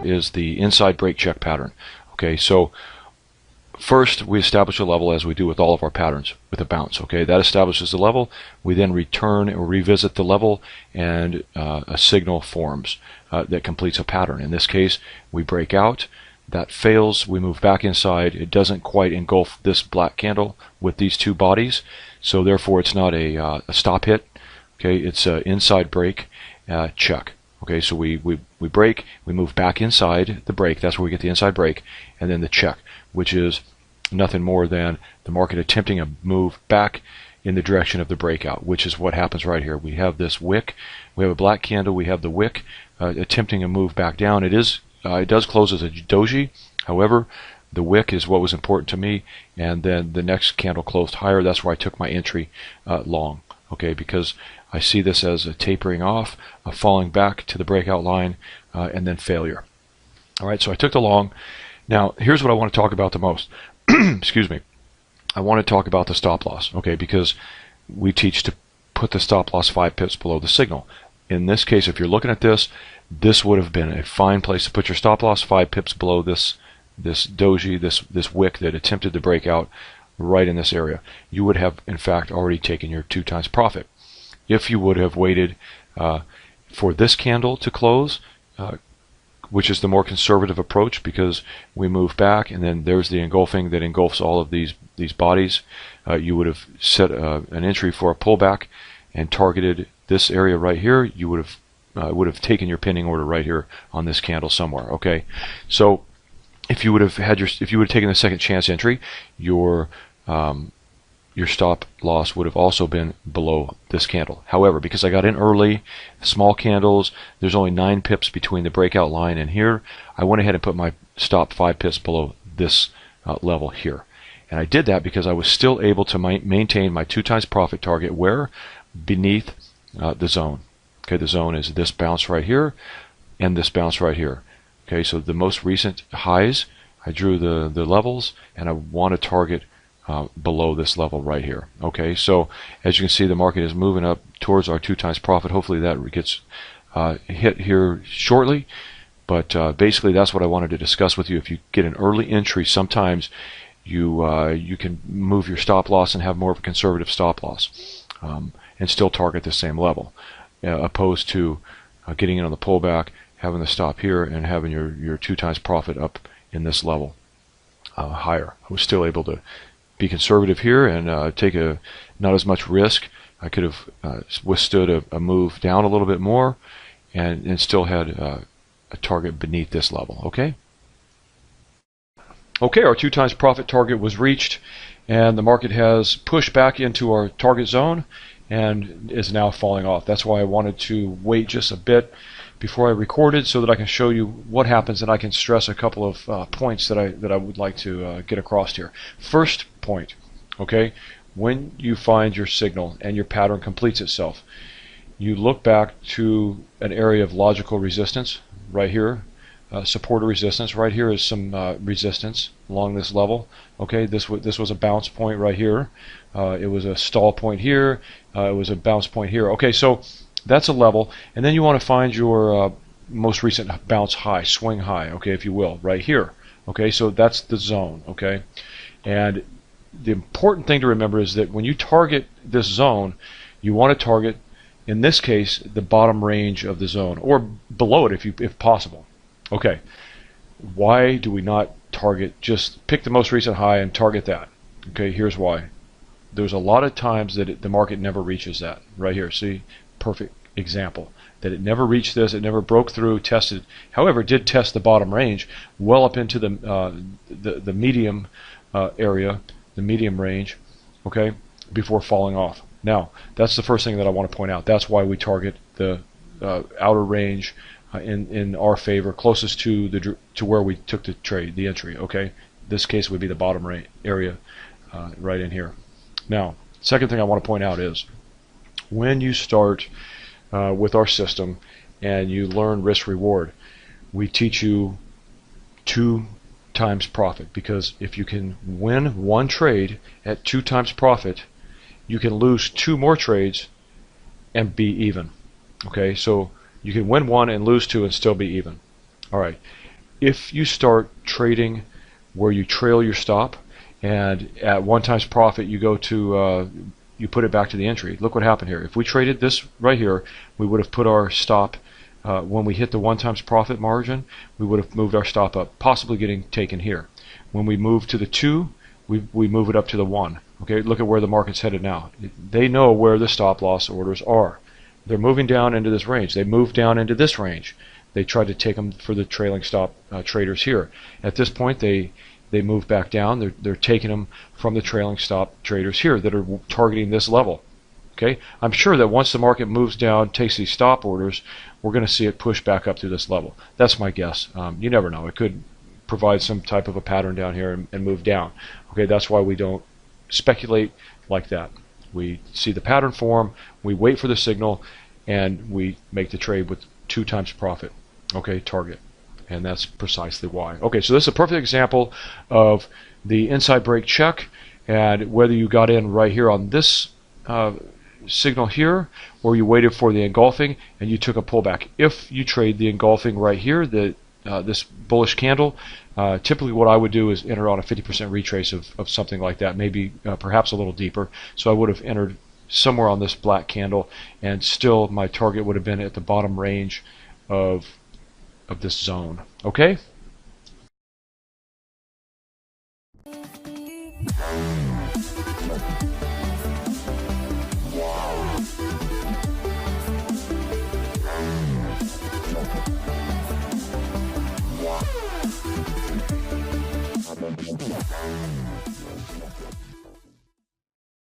is the inside break check pattern. Okay, so first we establish a level, as we do with all of our patterns, with a bounce. Okay, that establishes the level. We then return or revisit the level, and a signal forms that completes a pattern. In this case, we break out. That fails. We move back inside. It doesn't quite engulf this black candle with these two bodies, so therefore it's not a stop hit. Okay, it's an inside break check. Okay, so we break, we move back inside the break. That's where we get the inside break, and then the check, which is nothing more than the market attempting a move back in the direction of the breakout, which is what happens right here. We have this wick, we have a black candle, we have the wick attempting a move back down. It does close as a doji. However, the wick is what was important to me, and then the next candle closed higher. That's where I took my entry long. Okay, because I see this as a tapering off, a falling back to the breakout line, and then failure. All right, so I took the long. Now, here's what I want to talk about the most. Excuse me. I want to talk about the stop loss, okay, because we teach to put the stop loss 5 pips below the signal. In this case, if you're looking at this, this would have been a fine place to put your stop loss 5 pips below this doji, this wick that attempted to break out right in this area. You would have, in fact, already taken your 2 times profit. If you would have waited for this candle to close, which is the more conservative approach, because we move back and then there's the engulfing that engulfs all of these bodies, you would have set an entry for a pullback and targeted this area right here. You would have taken your pinning order right here on this candle somewhere. Okay, so if you would have taken the second chance entry, your stop loss would have also been below this candle. However, because I got in early, small candles, there's only 9 pips between the breakout line and here, I went ahead and put my stop 5 pips below this level here. And I did that because I was still able to maintain my 2 times profit target where? Beneath the zone. Okay, the zone is this bounce right here and this bounce right here. Okay, so the most recent highs, I drew the levels, and I want to target below this level right here. Okay, so as you can see, the market is moving up towards our 2 times profit. Hopefully that gets hit here shortly, but basically that's what I wanted to discuss with you. If you get an early entry, sometimes you can move your stop loss and have more of a conservative stop loss and still target the same level, opposed to getting in on the pullback, having the stop here, and having your 2 times profit up in this level higher. I was still able to be conservative here and take not as much risk. I could have withstood a move down a little bit more and still had a target beneath this level. Okay, our 2 times profit target was reached, and the market has pushed back into our target zone and is now falling off. That's why I wanted to wait just a bit before I recorded, so that I can show you what happens, and I can stress a couple of points that I would like to get across here. First point, okay, when you find your signal and your pattern completes itself, you look back to an area of logical resistance right here, support or resistance. Right here is some resistance along this level. Okay, this was a bounce point right here. It was a stall point here. It was a bounce point here. Okay, so that's a level, and then you want to find your most recent bounce high, swing high, okay, if you will, right here. Okay, so that's the zone. Okay, and the important thing to remember is that when you target this zone, you want to target, in this case, the bottom range of the zone, or below it if possible. Okay, why do we not target, just pick the most recent high and target that? Okay, here's why. There's a lot of times that the market never reaches that. Right here, see, perfect example that it never reached this, it never broke through, tested. However, it did test the bottom range well up into the medium area, the medium range, okay, before falling off. Now, that's the first thing that I want to point out. That's why we target the outer range in our favor, closest to where we took the trade, the entry. Okay, this case would be the bottom area right in here. Now, second thing I want to point out is when you start with our system and you learn risk reward, we teach you 2 times profit, because if you can win 1 trade at 2 times profit, you can lose 2 more trades and be even. Okay, so you can win 1 and lose 2 and still be even. All right, if you start trading where you trail your stop, and at 1 times profit you go to you put it back to the entry. Look what happened here. If we traded this right here, we would have put our stop when we hit the 1 times profit margin, we would have moved our stop up, possibly getting taken here. When we move to the 2, we move it up to the 1. Okay, look at where the market's headed now. They know where the stop loss orders are. They're moving down into this range. They move down into this range. They tried to take them for the trailing stop traders here. At this point, they move back down. They're taking them from the trailing stop traders here that are targeting this level. Okay, I'm sure that once the market moves down, takes these stop orders, we're going to see it push back up to this level. That's my guess. You never know. It could provide some type of a pattern down here and move down. Okay, that's why we don't speculate like that. We see the pattern form, we wait for the signal, and we make the trade with 2 times profit. Okay, target. And that's precisely why. Okay, so this is a perfect example of the inside break check, and whether you got in right here on this signal here, or you waited for the engulfing and you took a pullback. If you trade the engulfing right here, this bullish candle, typically what I would do is enter on a 50% retrace of something like that, maybe perhaps a little deeper. So I would have entered somewhere on this black candle, and still my target would have been at the bottom range of this zone. Okay?